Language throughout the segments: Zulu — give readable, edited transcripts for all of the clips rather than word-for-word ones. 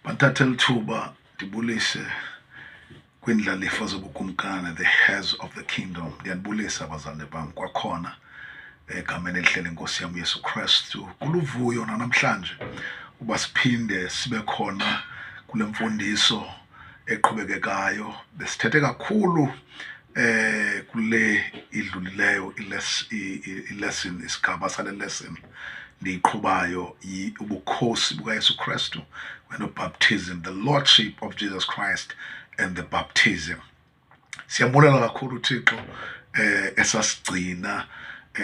Bathatha lithuba ndibulise kwindlalifa zobukumkani, the heirs of the kingdom. Ndiyanibulisa abazalwane bam kwakhona egameni elihlele Nkosi yam Yesu Kristu. Kuluvuyo namhlanje uba siphinde sibe khona kule mfundiso eqhubekekayo. Besithethe kakhulu kule idlulileyo lesson, isigaba sale lesson ndiyiqhubayo ubukhosi buka Yesu Kristu when baptism, the lordship of Jesus Christ and the baptism. Siyambulela kakhulu uThixo esasigcina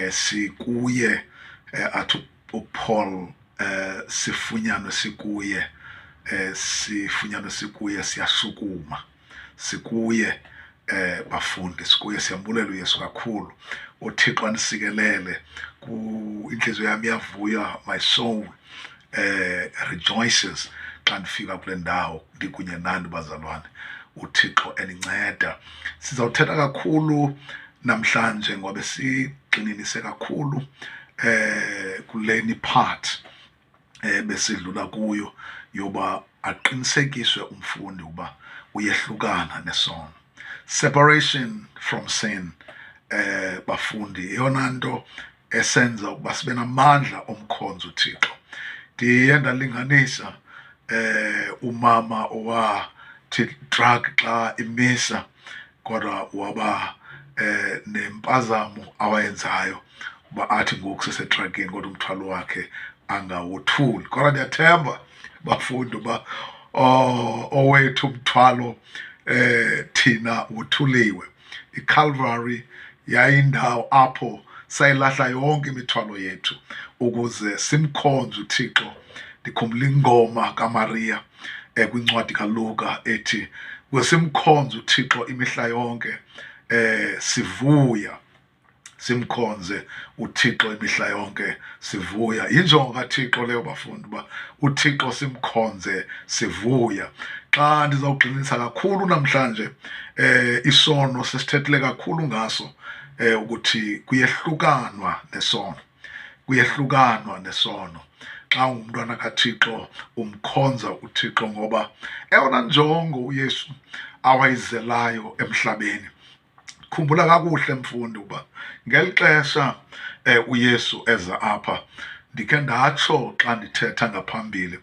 sikuye athi uPaul sifunyanwe sikuye siyashukuma sikuye bafundi sikuye. Siyambulela uYesu kakhulu. uThixo anisikelele inhliziyo yami iyavuya, my soul rejoices xa ndifika kule ndawo ndikunye nani bazalwane. uThixo eninceda. Sizawuthetha kakhulu namhlanje ngoba sigxininise kakhulu kuleni part besidlula kuyo yoba aqinisekiswe umfundi uba uyehlukana nesono. Separation from sin, bafundi, eyona nto esenza ukuba sibe namandla omkhonzo uThixo. Ndiye ndalinganisa umama owathi drug xa imisa kodwa waba nempazamo awayenzayo uba athi ngoku sesetragini kodwa umthwalo wakhe angawothuli. Kodwa ndiyathemba bafundi uba owethu umthwalo thina wothuliwe. iCalvary yayindawo apho sayilahla yonke imithwalo yethu ukuze simkhonze uThixo. Ndikhumbula ingoma kaMaria kwincwadi kaLuka ethi simkhonze uThixo imihla yonke sivuya, simkhonze uThixo imihla yonke sivuya. Yinjongo kaThixo leyo bafundi uba uThixo simkhonze sivuya. Xa ndizawugxininisa kakhulu namhlanje isono sesithethile kakhulu ngaso ukuthi kuyehlukanwa nesono, kuyehlukanwa nesono. Xa ungumntwana kaThixo umkhonza uThixo ngoba eyona njongo uYesu awayizelayo emhlabeni. Khumbula kakuhle mfundi uba ngeli xesha uYesu eza apha, ndikhe ndatsho xa ndithetha ngaphambili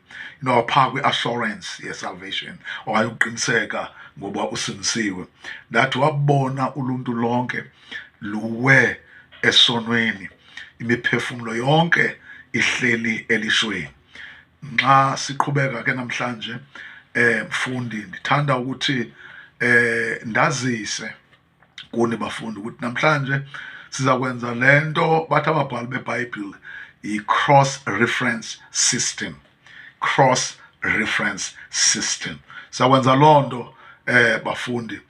phaa kwi-assurance ye-salvation okanye uqiniseka ngoba usinisiwe, ndathi wabona uluntu lonke luwe esonweni, imiphefumlo yonke ihleli elishweni. Nxa siqhubeka ke namhlanje mfundi, ndithanda ukuthi ndazise kuni bafundi ukuthi namhlanje siza kwenza le nto bathi ababhali beBhayibhile i-cross reference system. Cross reference system. Sizakwenza loo nto bafundi.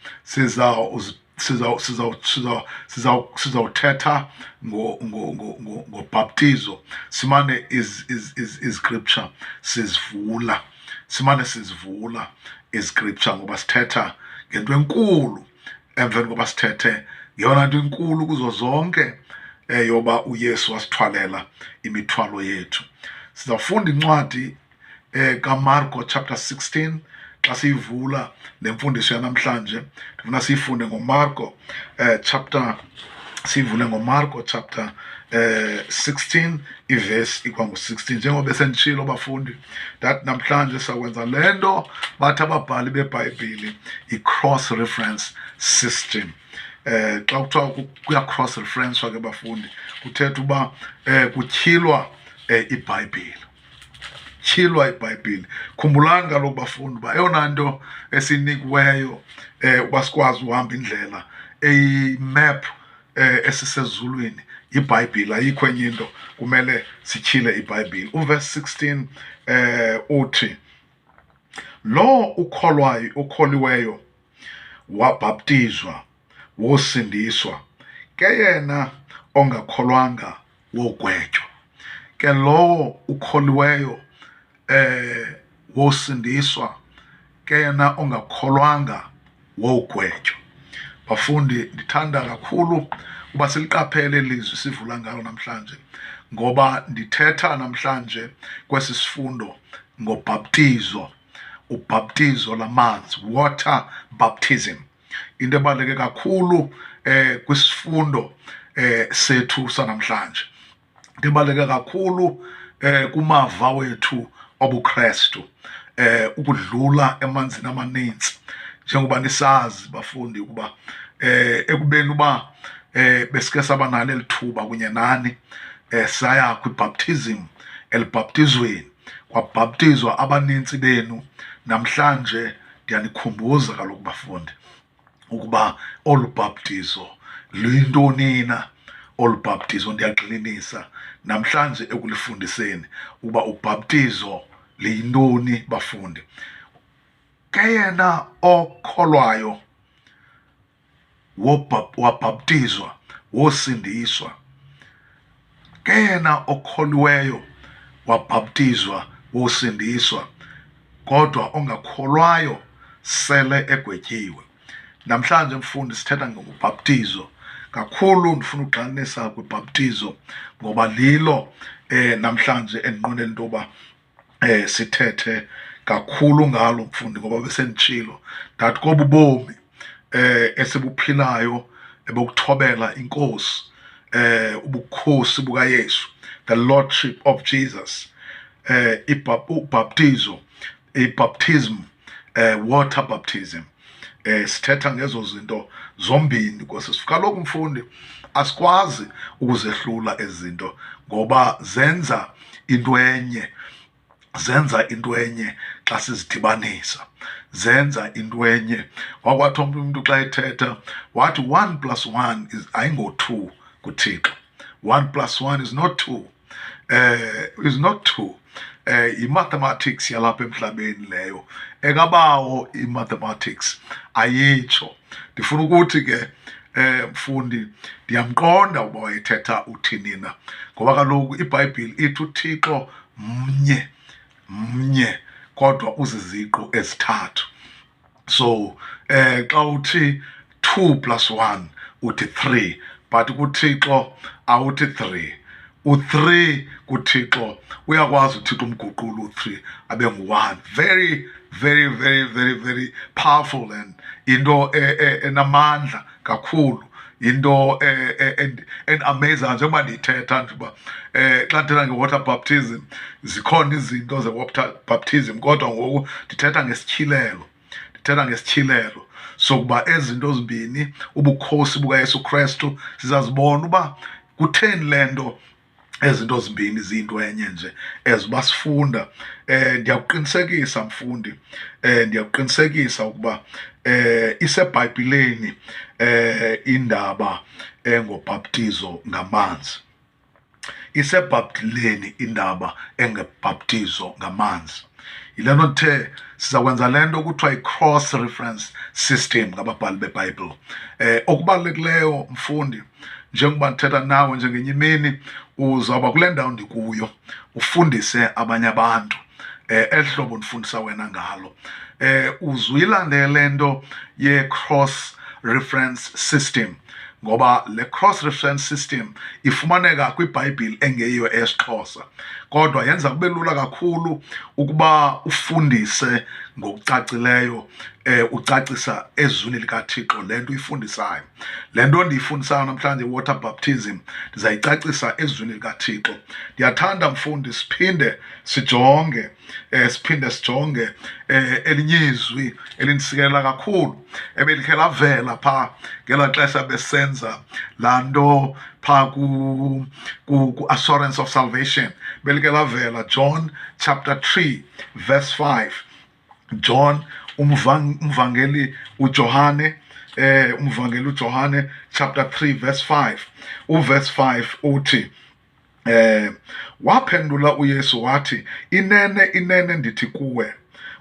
Sizawuthetha ngobhaptizo, simane iziscripture sizivula, simane sizivula iziscripture ngoba sithetha ngento enkulu emveni koba sithethe ngeyona nto inkulu kuzo zonke yoba uYesu wasithwalela imithwalo yethu. Sizafunda incwadi kaMarko chapter 16. Xa siyivula le mfundiso yanamhlanje ndifuna siyifunde ngoMarko siyivule ngoMarko chapter 16 ivesi ikwangu-16. Njengoba esenditshilo bafundi ndathi namhlanje sakwenza le nto bathi ababhali beBhayibhile i-cross reference system. Xa kuthiwa kuya-cross reference ke bafundi kuthetha uba kutyhilwa iBhayibhile, tyhilwa iBhayibhile. Khumbulani kaloku bafundi uba eyona nto esinikiweyo uba sikwazi uhamba indlela eyi-map esisezulwini iBhayibhile. Ayikho enye into kumele sityhile iBhayibhile. Uverse 16 uthi, lo ukholiweyo wabhaptizwa wosindiswa, ke yena ongakholwanga wogwetywa. Ke lowo ukholiweyo wosindiswa, ke yena ongakholwanga wogwetywa. Bafundi, ndithanda kakhulu uba siliqaphele ilizwi sivula ngalo namhlanje ngoba ndithetha namhlanje kwesi sifundo ngobhaptizo ubhaptizo lamanzi, water baptism. Into ebaluleke kakhulu kwisifundo sethu sanamhlanje, into ebaluleke kakhulu kumava wethu obuKrestu, ukudlula emanzini amaninzi. Njengoba nisazi bafundi ukuba ekubeni uba besike saba nalo elithuba kunye nani saya kwibaptism, elibhaptizweni kwabhaptizwa abanintsi benu. Namhlanje ndiyanikhumbuza kaloku bafundi ukuba olu bhaptizo luyintoni na. Olu bhaptizo ndiyagxininisa namhlanje ekulifundiseni ukuba ubhaptizo liyintoni bafundi. Ke yena okholwayo wabhaptizwa wosindiswa, ke yena okholiweyo wabhaptizwa wosindiswa, kodwa ongakholwayo sele egwetyiwe. Namhlanje mfundi sithetha ngobhaptizo kakhulu. Ndifuna ukugxininisa kwibhaptizo ngoba lilo namhlanje endinqwenela into yoba sithethe kakhulu ngalo mfundi, ngoba besenditshilo ndathi kobu bomi esibuphilayo bokuthobela inkosi, ubukhosi bukaYesu, the lordship of Jesus, ubhaptizo, ibaptism, water baptism, sithetha ngezo zinto zombini kwesi. Kaloku mfundi asikwazi ukuzehlula ezi zinto ngoba zenza into enye, zenza into enye xa sizidibanisa, zenza into enye. Wakwathi umuntu xa ethetha wathi 1 + 1 ayingo-2 kuThixo. 1 + 1 is not 2, is not 2. I-mathematics yalapha emhlabeni leyo, ekabawo i-mathematics ayitsho. Ndifuna ukuthi ke mfundi ndiyamqonda uba wayethetha uthini na, ngoba kaloku iBhayibhile ithi uThixo mnye kodwa uziziqu ezithathu. So xa uthi 2 + 1 uthi 3, but kuThixo awuthi 3. U-3 kuThixo uyakwazi uThixo umguqula u-3 abe ngu-1. Very, very, very, very, very powerful and into enamandla kakhulu, into en-amazinger. Njengoba ndiyithetha nje uba xa ndithetha nge-water baptism zikhona izinto ze-water baptism, kodwa ngoku ndithetha ngestyhilelo, sokuba ezi zinto zimbini, ubukhosi bukaYesu Krestu, sizazibona uba kutheni le nto ezinto zimbini ziyinto enye nje eziba sifunda. Ndiyakuqinisekisa mfundi, ndiyakuqinisekisa ukuba iseBhayibhileni indaba engobhaptizo ngamanzi, iseBhayibhileni indaba engebhaptizo ngamanzi. Yile nto ndithe sizakwenza le nto kuthiwa yi-cross reference system ngababhali beBhayibhile. Okubalulekileyo mfundi, njengoba ndithetha nawe njengenye imini, uzawuba kule ndawo ndikuyo ufundise abanye abantu eli hlobo ndifundisa wena ngalo. Uzuyilandele nto ye-cross reference system, ngoba le cross reference system ifumaneka kwiBhayibhile engeyiyo esiXhosa, kodwa yenza kube lula kakhulu ukuba ufundise ngokucacileyo, ucacisa ezwini likaThixo le nto uyifundisayo. Le nto ndiyifundisayo namhlanje, water baptism, ndizayicacisa ezwini likaThixo. Ndiyathanda mfundi siphinde sijonge elinye izwi elindisikelela kakhulu ebelikhe lavela phaa ngelaa xesha besenza laa nto phaa ku-assurance of salvation. Belikhe lavela John chapter 3 verse 5. John umvangeli uJohane, umvangeli uJohane chapter 3 verse 5. Uverse 5 uthi waphendula uYesu wathi, inene inene ndithi kuwe,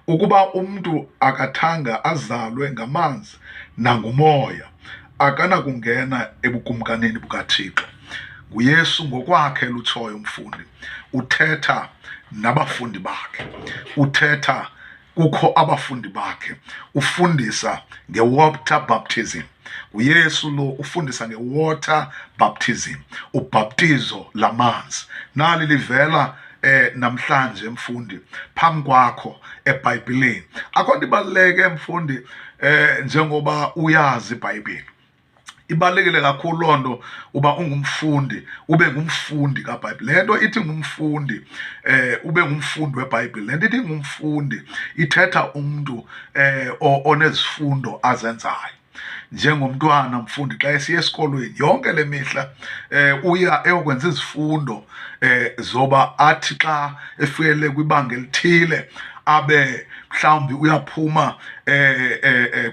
ukuba umntu akathanga azalwe ngamanzi nangumoya akanakungena ebukumkanini bukaThixo. nguYesu ngokwakhe lutshoyo mfundi, uthetha nabafundi bakhe, uthetha kukho abafundi bakhe, ufundisa nge-water baptism. nguYesu lo ufundisa nge-water baptism, ubhaptizo lamanzi. Nali livela namhlanje mfundi phambi kwakho eBhayibhelini. Akho nto ibaluleke mfundi njengoba uyazi iBhayibheli. Ibalulekile kakhulu loo nto uba ungumfundi, ube ngumfundi kaBhayibhile. Le nto ithi ngumfundi ube ngumfundi weBhayibhile, le nto ithi ngumfundi ithetha umntu onezifundo azenzayo. Njengomntwana mfundi xa esiya esikolweni yonke le mihla uya eyokwenza izifundo zoba athi xa efikele kwibanga elithile abe mhlawumbi uyaphuma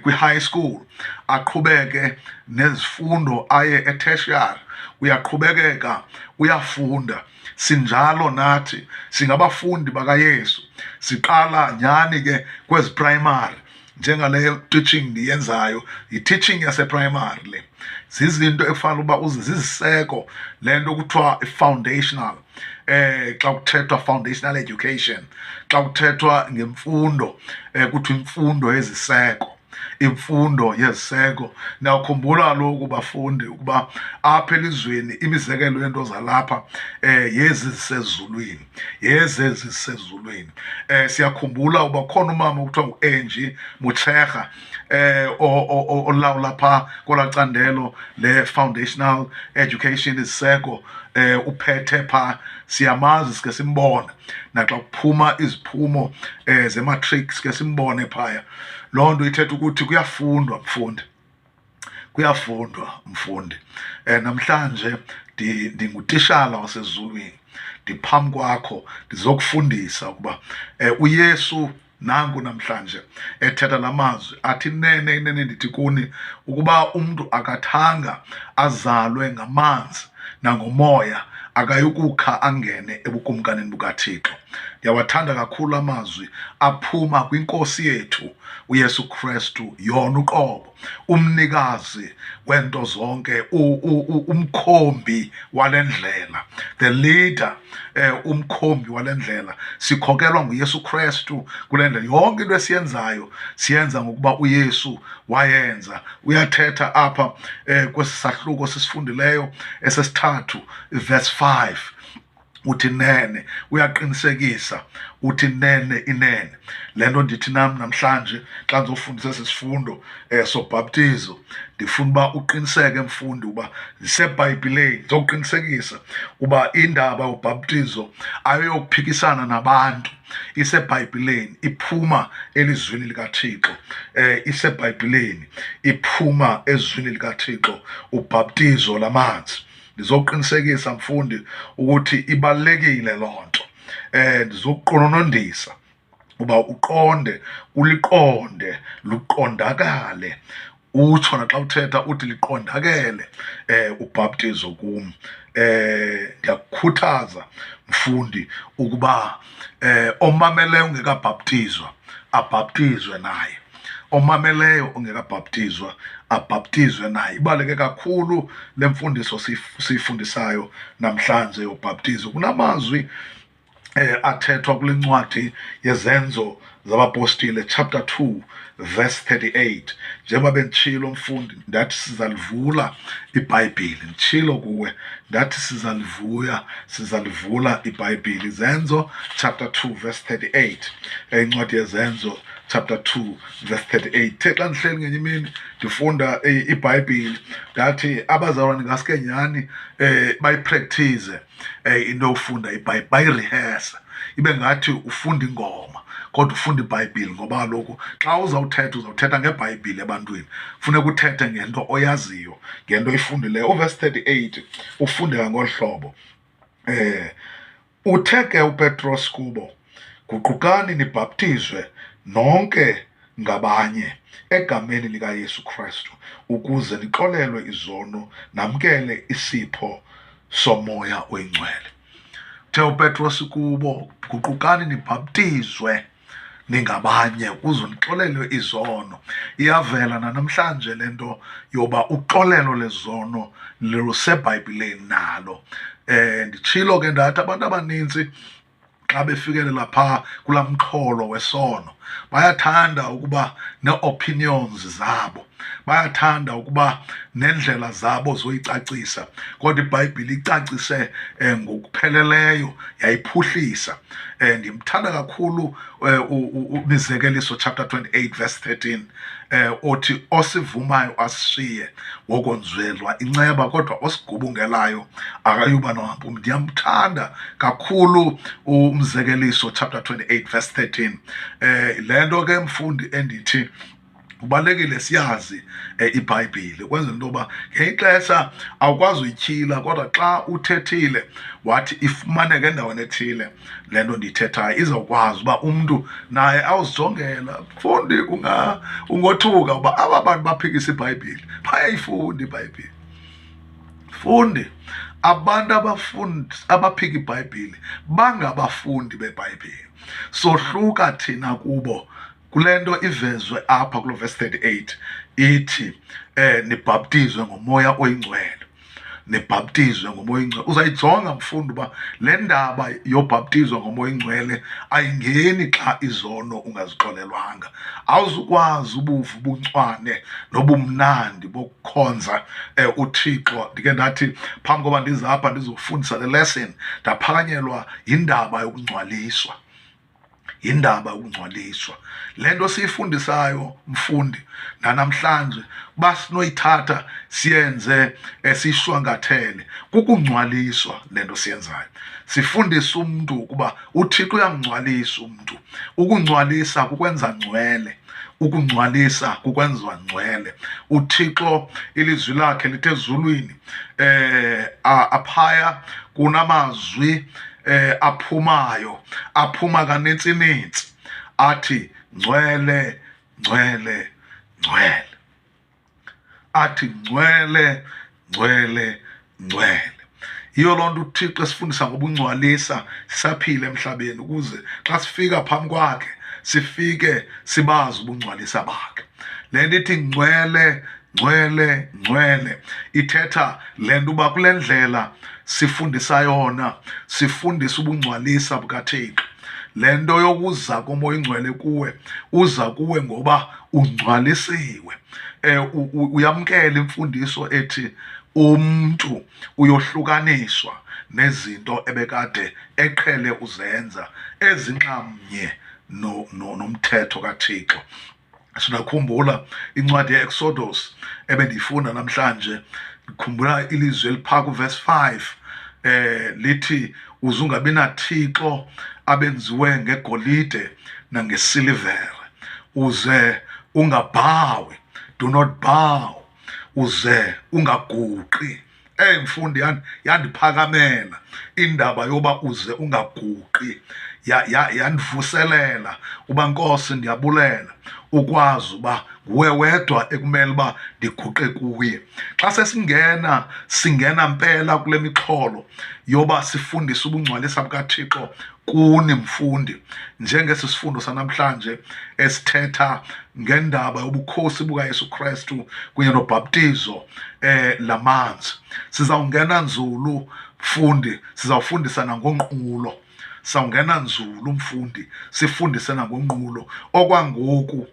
kwi-high school aqhubeke nezifundo aye e-tertiary, uyaqhubekeka uyafunda. Sinjalo nathi singabafundi bakaYesu, siqala nyhani ke kwezi primary njengaleyo teaching ndiyenzayo, yi-teaching yaseprimary le. Zizinto ekufanele uba ziziseko, le nto kuthiwa i-foundational xa kuthethwa foundational education, xa kuthethwa ngemfundo kuthiwa imfundo yeziseko, imfundo yeziseko. Niyakhumbula kaloku bafundi ukuba apha elizweni imizekelo yeento zalapha yezi zisezulwini, yezezi zisezulwini. Siyakhumbula uba khona umama okuthiwa ngu-Angie Motshekga olawula phaa kwelaa candelo le-foundational education iziseko, uphethe phaa. Siyamazi, sike simbone naxa kuphuma iziphumo zematrix, sike simbone phaya. Loo nto ithetha ukuthi kuyafundwa mfundi, kuyafundwa mfundi. Namhlanje ndingutishala wasezulwini, ndiphambi kwakho ndizokufundisa ukuba uYesu nangu namhlanje ethetha la mazwi athi, inene inene ndithi kuni ukuba umntu akathanga azalwe ngamanzi nangomoya akayukukha angene ebukumkanini bukaThixo. Ndiyawathanda kakhulu amazwi aphuma kwinkosi yethu uYesu Kristu, yona uqobo, umnikazi wento zonke, umkhombi wale ndlela, the leader, umkhombi wale ndlela. Sikhokelwa nguYesu Kristu kule ndlela. Yonke into esiyenzayo siyenza ngokuba uYesu wayenza. Uyathetha apha kwesi sahluko sisifundileyo esesithathu, verse 5, uthi nene, uyaqinisekisa uthi nene inene. Le nto ndithi nam namhlanje xa ndizofundisa esi sifundo sobhaptizo, ndifuna uba uqiniseke mfundi uba ziseBhayibhileni. Ndizokuqinisekisa uba indaba yobhaptizo ayoyokuphikisana nabantu, iseBhayibhileni, iphuma elizwini likaThixo. IseBhayibhileni, iphuma ezwini likaThixo, ubhaptizo lamanzi. Ndizokuqinisekisa mfundi ukuthi ibalulekile loo nto. Ndizokuqononondisa uba uqonde, uliqonde, luqondakale. Utsho naxa uthetha uthi liqondakele ubhaptizo kum. Ndiyakukhuthaza mfundi ukuba omameleyo ungekabhaptizwa abhaptizwe naye, omameleyo ungekabhaptizwa abhaptizwe naye. Ibaluleke kakhulu le mfundiso siyifundisayo namhlanje yobhaptizo. Kunamazwi athethwa kule ncwadi yezenzo zabapostile, chapter 2 verse 38. Njengoba benditshilo mfundi, ndathi sizalivula iBhayibhile, nditshilo kuwe ndathi sizalivula iBhayibhile. Zenzo chapter 2 verse 38, incwadi yezenzo chapter 2 verse 38. The xa ndihleli ngenye imini ndifunda iBhayibhile, ndathi abazalwane ngaske nyhani bayipractice into yofunda iBhayibhile, bayirehesa, ibe ngathi ufunda ingoma kodwa ufunda iBhayibhile. Ngoba kaloku xa uzawuthetha ngeBhayibhile ebantwini, funeka uthethe ngento oyaziyo, ngento oyifundileyo. Verse 38 ufundeka ngolu hlobo, uthe ke uPetros kubo, guqukani nibhaptizwe nonke ngabanye egameni likaYesu Kristu ukuze nixolelwe izono namkele isipho somoya oyingcwele. Uthe uPetros kubo, guqukani nibhaptizwe ningabanye ukuze nixolelwe izono. Iyavela namhlanje le nto yoba uxolelo lezono luseBhayibhileni nalo. Nditshilo ke ndathi abantu abanintsi xa befikelela phaa kulaa mxholo wesono bayathanda ukuba nee-opinions zabo. bayathanda ukuba nendlela zabo zoyicacisa, kodwa iBhayibhile icacise ngokupheleleyo yayiphuhlisa. Ndimthanda kakhulu uMizekeliso chapter 28 verse 13 othi osivumayo asishiye ngokonzwelwa inceba, kodwa osigubungelayo akayuba nohambo. Ndiyamthanda kakhulu uMzekeliso chapter 28 verse 13. Le nto ke mfundi endithi kubalulekile siyazi iBhayibhile ukwenzela into yoba ngelinye ixesha awukwazi uyityhila, kodwa xa uthethile wathi ifumaneke endaweni ethile le nto ndiyithethayo izawukwazi uba umntu naye awuzijongela. Mfundi ungothuka uba aba bantu baphikisa iBhayibhile bayayifunda iBhayibhile. Fundi, abantu abaphika iBhayibhile bangabafundi beBhayibhile. Sohluka thina kubo kule nto ivezwe apha kulo verse 38 ithi nibhaptizwe ngomoya oyingcwele, nibhaptizwe ngomoya oyingcwele. Uzayijonga mfundi uba le ndaba yobhaptizwa ngomoya oyingcwele ayingeni xa izono ungazixolelwanga. Awuzukwazi ubuva ubuncwane nobumnandi bokukhonza uThixo. Ndike ndathi phambi koba ndize apha ndizofundisa le lesson ndaphakanyelwa yindaba yokungcwaliswa. Indaba yokungcwaliswa, le nto siyifundisayo mfundi nanamhlanje uba sinoyithatha siyenze siyishwankathele kukungcwaliswa. Le nto siyenzayo sifundisa umntu ukuba uThixo uyamngcwalisa umntu. Ukungcwalisa kukwenza ngcwele, ukungcwalisa kukwenziwa ngcwele. uThixo ilizwi lakhe lithe ezulwini aphaya kunamazwi aphumayo, aphuma kanintsi athi ngcwele ngcwele ngcwele, athi ngcwele ngcwele ngcwele. Yiyo loo nto uThixo esifundisa ngobungcwalisa sisaphila emhlabeni, ukuze xa sifika phambi kwakhe sifike sibazi ubungcwalisa bakhe. Le nto ithi ngcwele ngcwele ngcwele ithetha le nto uba kule ndlela sifundisa yona, sifundisa ubungcwalisa bukaThixo. Le nto yokuza komoya oyingcwele kuwe, uza kuwe ngoba ungcwalisiwe. Uyamkela imfundiso ethi umntu uyohlukaniswa nezinto ebekade eqhele uzenza ezinxamnye nomthetho kaThixo. Sinakhumbula incwadi ye-Exodus ebendiyifunda namhlanje, ndikhumbula ilizwi eliphaa kuverse 5 lithi uzungabi nathixo abenziwe ngegolide nangesilivere, uze ungabhawi, do not bow, uze ungaguqi. Mfundi, yandiphakamela indaba yoba uze ungaguqi, yandivuselela uba Nkosi ndiyabulela ukwazi uba nguwe wedwa ekumele uba ndiguqe kuye. Xa singena mpela kule mixholo yoba sifundise ubungcwalisa bukaThixo kuni mfundi, njengesi sifundo sanamhlanje esithetha ngendaba yobukhosi bukaYesu Kristu kunye nobhaptizo lamanzi, sizawungena nzulu mfundi, sizawufundisa nangonqulo. Sawungena nzulu mfundi, sifundise nangonqulo. Okwangoku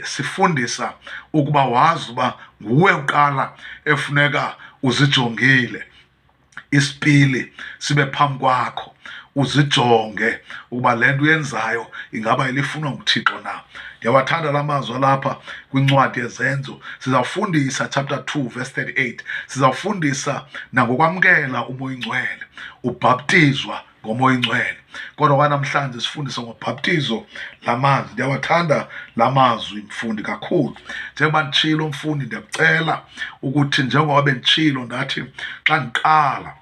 sifundisa ukuba wazi uba nguwe uqala efuneka uzijongile, isipili sibe phambi kwakho, uzijonge ukuba le nto uyenzayo ingaba ilifunwa nguThixo na. Ndiyawathanda la mazwi alapha kwincwadi yezenzo. Sizawufundisa chapter 2 verse 38, sizawufundisa nangokwamkela umoya oyingcwele, ubhaptizwa ngomoya oyingcwele. Kodwa kwanamhlanje sifundisa ngobhaptizo lamanzi. Ndiyawathanda la mazwi mfundi kakhulu. Njengoba nditshilo mfundi, ndiyakucela ukuthi njengoba benditshilo ndathi xa ndiqala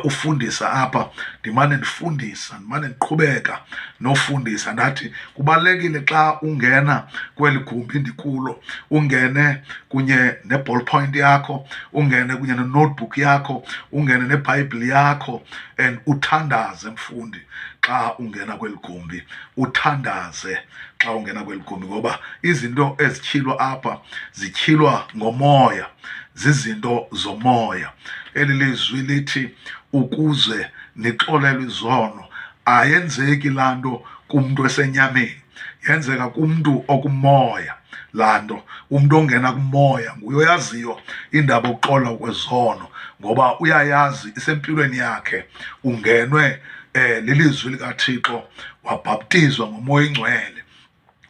ufundisa apha ndimane ndifundisa, ndimane ndiqhubeka nofundisa, ndathi kubalulekile xa ungena kweli gumbi ndikulo ungene kunye ne-ballpoint yakho, ungene kunye ne-notebook yakho, ungene neBhayibhile yakho, and uthandaze mfundi xa ungena kweli gumbi, uthandaze xa ungena kweli gumbi, ngoba izinto ezityhilwa apha zityhilwa ngomoya, zizinto zomoya. Eli lizwi lithi ukuze nixolelwe izono. Ayenzeki laa nto kumntu esenyameni, yenzeka kumuntu okumoya lando umuntu ongena kumoya nguye oyaziyo indaba oqola kwezono ngoba uyayazi isempilweni yakhe ungenwe lelizwi likaThixo wabhaptizwa ngomoya ingcwele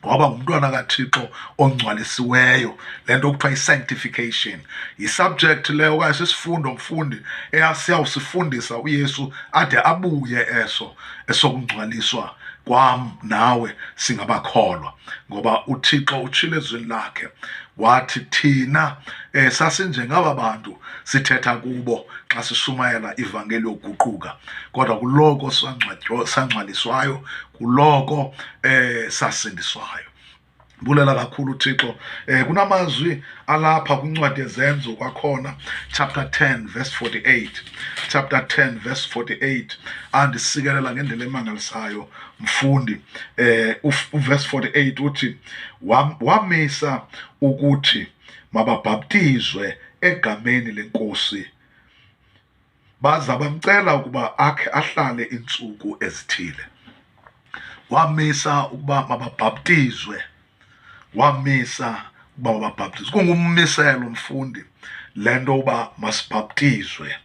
waba ngumntwana kaThixo ongcwalisiweyo lento okuthiwa i-sanctification i-subject leyo okanye sisifundo mfundi eyasiyawusifundisa uYesu ade abuye esokungcwaliswa kwam nawe singabakholwa ngoba uThixo utshilo ezwini lakhe wathi thina sasinjengaba bantu sithetha kubo xa sishumayela ivangeli yokuguquka kodwa kuloko sangcwaliswayo kuloko sasindiswayo. Bulela kakhulu uThixo. Kunamazwi alapha kwincwadi yezenzo kwakhona chapter 10 verse 48 chapter 10 verse 48 andisikelela ngendlela emangalisayo mfundi. Uverse 48 uthi wamisa ukuthi mababhaptizwe egameni lenkosi baza bamcela ukuba akhe ahlale insuku ezithile. Wamisa ukuba mababhaptizwe wamisa ukuba mababhaptizwe kungummiselo mfundi lento uba masibhaptizwe.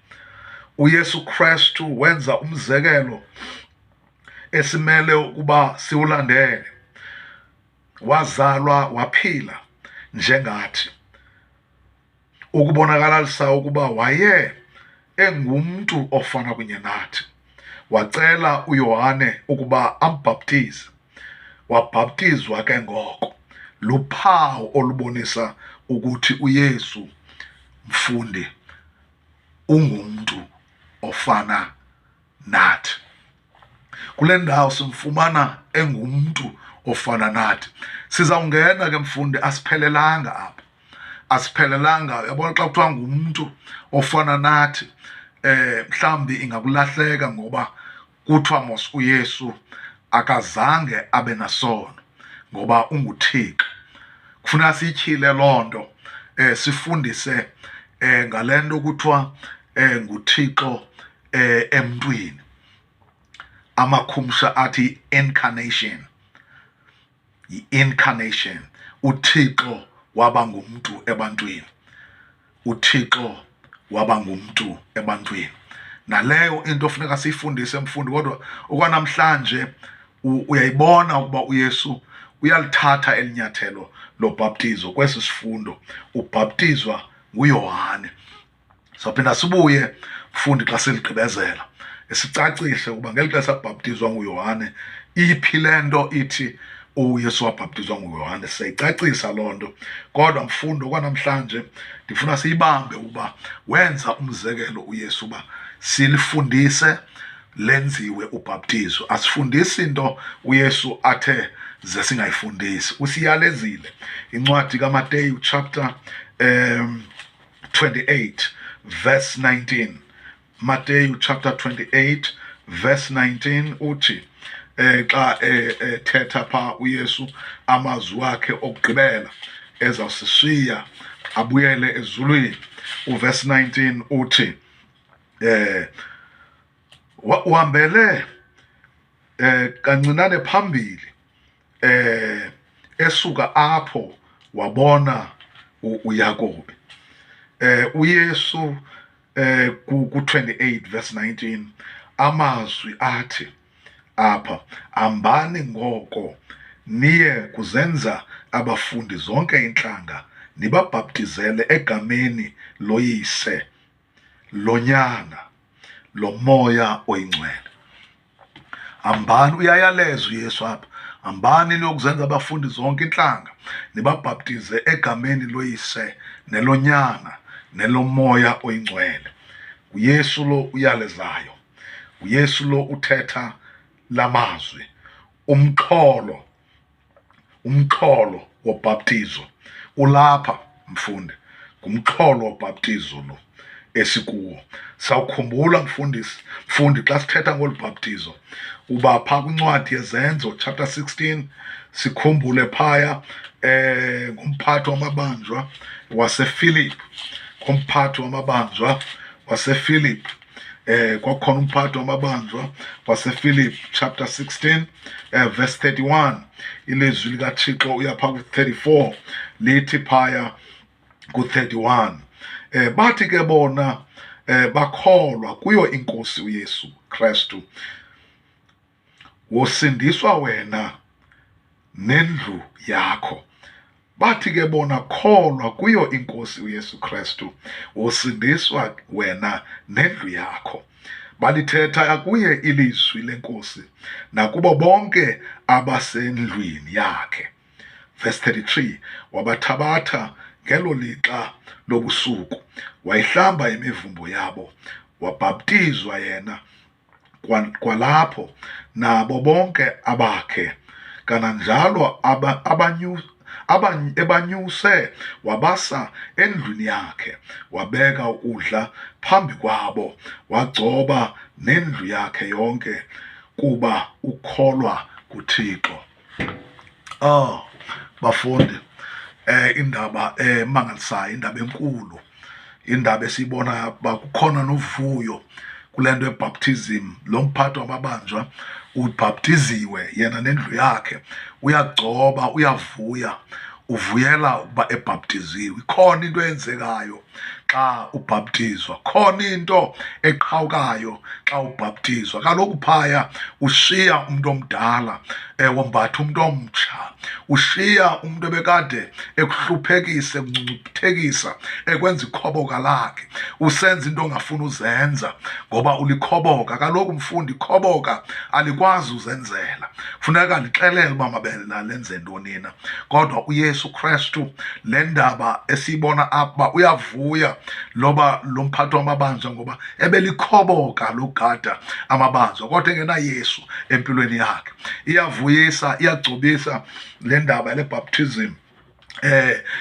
uYesu Kristu wenza umzekelo esimele ukuba siwulandele. Wazalwa waphila njengathi ukubonakalisa ukuba waye engumntu ofana kunye nathi. Wacela uYohane ukuba ambhaptize wabhaptizwa ke ngoko. Luphawu olubonisa ukuthi uYesu mfundi ungumntu ofana nathi. Kule ndawo simfumana engumntu ofana nathi. Sizawungena ke mfundi asiphelelanga apha. Asiphelelanga yabona xa kuthiwa ngumntu ofana nathi mhlawumbi ingakulahleka ngoba kuthiwa mos uYesu akazange abe nasono ngoba unguThixo. Kufuna siyityhile loo nto sifundise ngalento kuthiwa nguThixo emntwini. Amakhumsha athi incarnation. Yi-incarnation. uThixo waba ngumntu ebantwini. uThixo waba ngumntu ebantwini. Naleyo into ofuneka siyifundise mfundi kodwa okwanamhlanje uyayibona ukuba uYesu uyalithatha elinyathelo lobhaptizo. Kwesi sifundo ubhaptizwa nguYohane. Sawuphinda sibuye mfundi xa siligqibezela sicacise ukuba ngeli xesha sabhaptizwa nguYohane iphi le nto ithi uYesu wabhaptizwa nguYohane. Siyayicacisa loo nto kodwa mfundo kwanamhlanje ndifuna siyibambe ukuba wenza umzekelo uYesu uba silifundise lenziwe ubhaptizo. Asifundisi into uYesu athe ze singayifundisi. Usiyalezile incwadi kaMateyu chapter 28 verse 19. Mateyu chapter 28 verse 19 uthi xa thetha pha uYesu amazwi wakhe okugqibela ezawusishiya abuyele ezulwini. Uverse 19 uthi uhambele kancinane phambili esuka apho wabona uYakobe. uYesu ku-28 verse 19 amazwi athi apha hambani ngoko niye kuzenza abafundi zonke intlanga nibabhaptizele egameni loYise loNyana loMoya Oyingcwele. Hambani, uyayaleza uYesu apha, hambani niyokuzenza abafundi zonke intlanga nibabhaptize egameni loYise neloNyana neloMoya Oyingcwele. uYesu lo uyalezayo, uYesu lo uthetha lamazwi. Umxholo wobhaptizo ulapha mfundi, ngumxholo wobhaptizo lo esikuwo. Sawukhumbula mfundi xa sithetha ngolu bhaptizo uba phaa kwincwadi yezenzo chapter 16 sikhumbule phaya ngumphathi wamabanjwa waseFilippi. ngumphathi wamabanjwa waseFilippi kwakhona umphathi wamabanjwa wasePhilip chapter 16 verse 31. Ilizwi likaThixo uyapha ku-34 lithi phaya ku-31, bathi ke bona bakholwa kuyo inkosi uYesu Kristu, wosindiswa wena nendlu yakho. Bathi ke bona kholwa kuyo inkosi uYesu Kristu, wosindiswa wena nendlu yakho. Balithetha kuye ilizwi lenkosi nakubo bonke abasendlwini yakhe. Verse 33, wabathabatha ngelo lixa lobusuku, wayihlamba imivumbo yabo, wabhaptizwa yena kwalapho nabo bonke abakhe. Kananjalo ebanyuse wabasa endlwini yakhe, wabeka ukudla phambi kwabo, wagcoba nendlu yakhe yonke kuba ukholwa kuThixo. Bafundi, indaba emangalisayo, indaba enkulu, indaba esiyibona uba kukhona novuyo kule nto yebhaptism. Lo mphathi wamabanjwa ubhaptiziwe yena nendlu yakhe, uyagcoba, uyavuya, uvuyela ukuba ebhaptiziwe. Khona into eyenzekayo xa ubhaptizwa, khona into eqhawukayo xa ubhaptizwa. Kaloku phaya ushiya umuntu omdala, wombatha umuntu omtsha, ushiya umuntu ebekade ekuhluphekisa, ekuncuncuthekisa, ekwenza ikhoboka lakhe, usenza into ongafuni uzenza ngoba ulikhoboka. Kaloku mfundi, ikhoboka alikwazi uzenzela, funeka lixelele uba lenze ntoni na. Kodwa uYesu Kristu, le ndaba esiyibona apha, uyavuya loba lo mphathi wamabanjwa ngoba ebelikhoboka logada amabanjwa, kodwa engenaYesu empilweni yakhe. Iyavuyisa, iyagcobisa le ndaba le-baptism.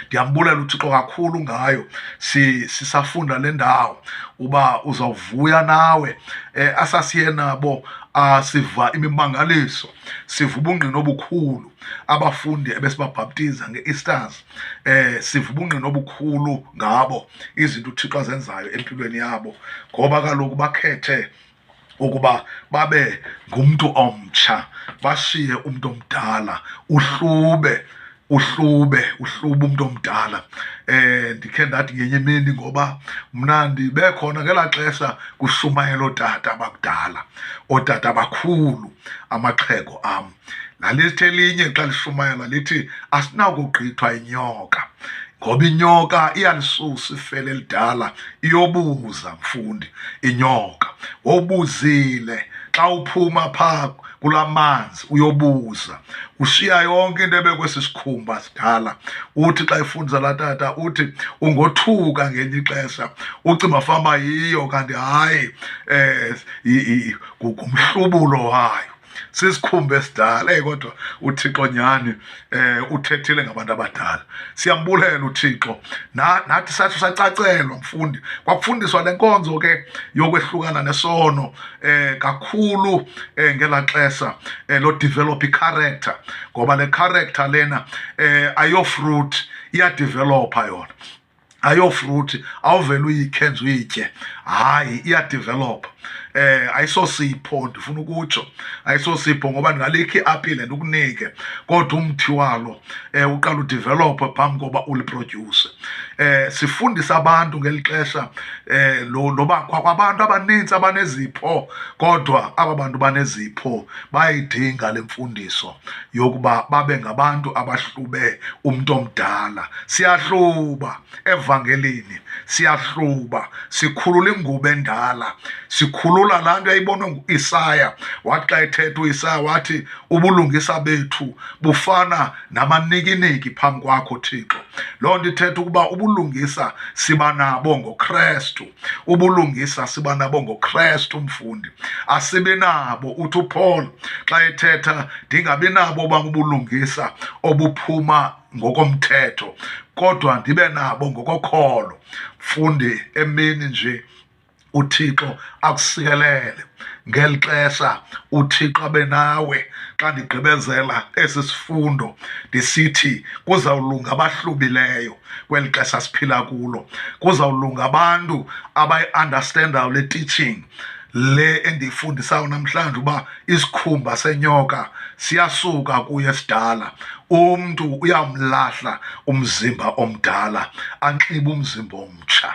Ndiyambulela uThixo kakhulu ngayo. Sisafunda le ndawo uba uzawuvuya nawe. Asasiye nabo siva imimangaliso, siva ubungqina obukhulu. Abafundi ebesibabhaptiza nge-Easters, siva ubungqina obukhulu ngabo, izinto uThixo azenzayo empilweni yabo, ngoba kaloku bakhethe ukuba babe ngumntu omtsha, bashiye umntu omdala, uhlube umntu omdala. Ndikhe ndathi ngenye imini, ngoba mna ndibekhona ngelaa xesha kushumayela ootata abakudala, ootata abakhulu, amaxhego am. Lalithi elinye xa lishumayela lithi, asinakugqithwa yinyoka, ngoba inyoka iyalisusa ifele elidala, iyobuza mfundi, inyoka. Wobuzile xa uphuma phaa kulaa manzi, uyobuza, ushiya yonke into ebekwesi sikhumba sidala. Uthi xa ifundisa laa tata, uthi ungothuka ngenye ixesha, ucinga fama yiyo, kanti hayi, ngumhlubulo wayo, sisikhumba esidala. Kodwa uThixo nyhani uthethile ngabantu abadala. Siyambulela uThixo. Nathi sathi sacacelwa mfundi, kwakufundiswa le nkonzo ke yokwehlukana nesono kakhulu ngelaa xesha lo-develop i-character, ngoba le character lena ayofruit, iyadevelopha yona. Ayofruthi, awuvele uyikhenze uyitye, hayi, iyadevelopha. Ayisosipho, ndifuna ukutsho, ayisosipho, ngoba ndingalikho iapile ndikunike, kodwa umthi walo uqala udevelophe phambi koba uliprodyuse. Sifundisa abantu ngeli xesha noba kwabantu abanintsi abanezipho, kodwa aba bantu banezipho bayayidinga le mfundiso yokuba babe ngabantu abahlube umntu omdala. Siyahluba evangelini, siyahluba, sikhulula ingubo endala, sikhulula laa nto yayibonwe ngu-Isaya. Wathi xa ethetha u-Isaya wathi, ubulungisa bethu bufana namanikiniki phambi kwakho Thixo. Loo nto ithetha ukuba ubulungisa siba nabo ngoKrestu, ubulungisa siba nabo ngoKrestu mfundi, asibi nabo. Uthi uPaul xa ethetha, ndingabi nabo ubulungisa obuphuma ngokomthetho, kodwa ndibe nabo ngokokholo. Mfundi, emini nje uThixo akusikelele ngeli xesha uThixo abe nawe. Xa ndigqibezela esi sifundo ndisithi kuzawulunga abahlubileyo kweli xesha siphila kulo, kuzawulunga abantu abayi-understandayo le teaching le endiyifundisayo namhlanje, uba isikhumba senyoka siyasuka kuye esidala. Umntu uyamlahla umzimba omdala anxibe umzimba omtsha.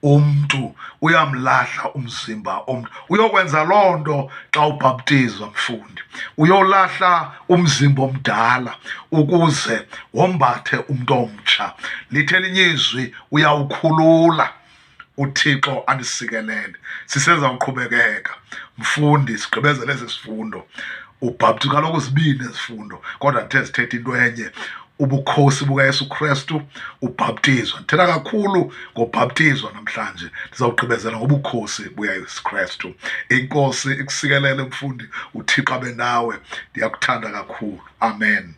Umntu uyamlahla umzimba omntu. Uyokwenza loo nto xa ubhaptizwa, mfundi. Uyolahla umzimba omdala ukuze wombathe umntu omtsha. Lithe elinye izwi uyawukhulula. uThixo andisikelele. Sisezawuqhubekeka mfundi, sigqibezele esi sifundo. Ubhaptizwa kaloku zibini ezifundo, kodwa ndithe zithetha into enye, ubukhosi bukaYesu Kristu, ubhaptizwa. Ndithetha kakhulu ngobhaptizwa namhlanje, ndizawugqibezela ngobukhosi bukaYesu Kristu. Inkosi ikusikelele mfundi, uThixo abe nawe. Ndiyakuthanda kakhulu. Amen.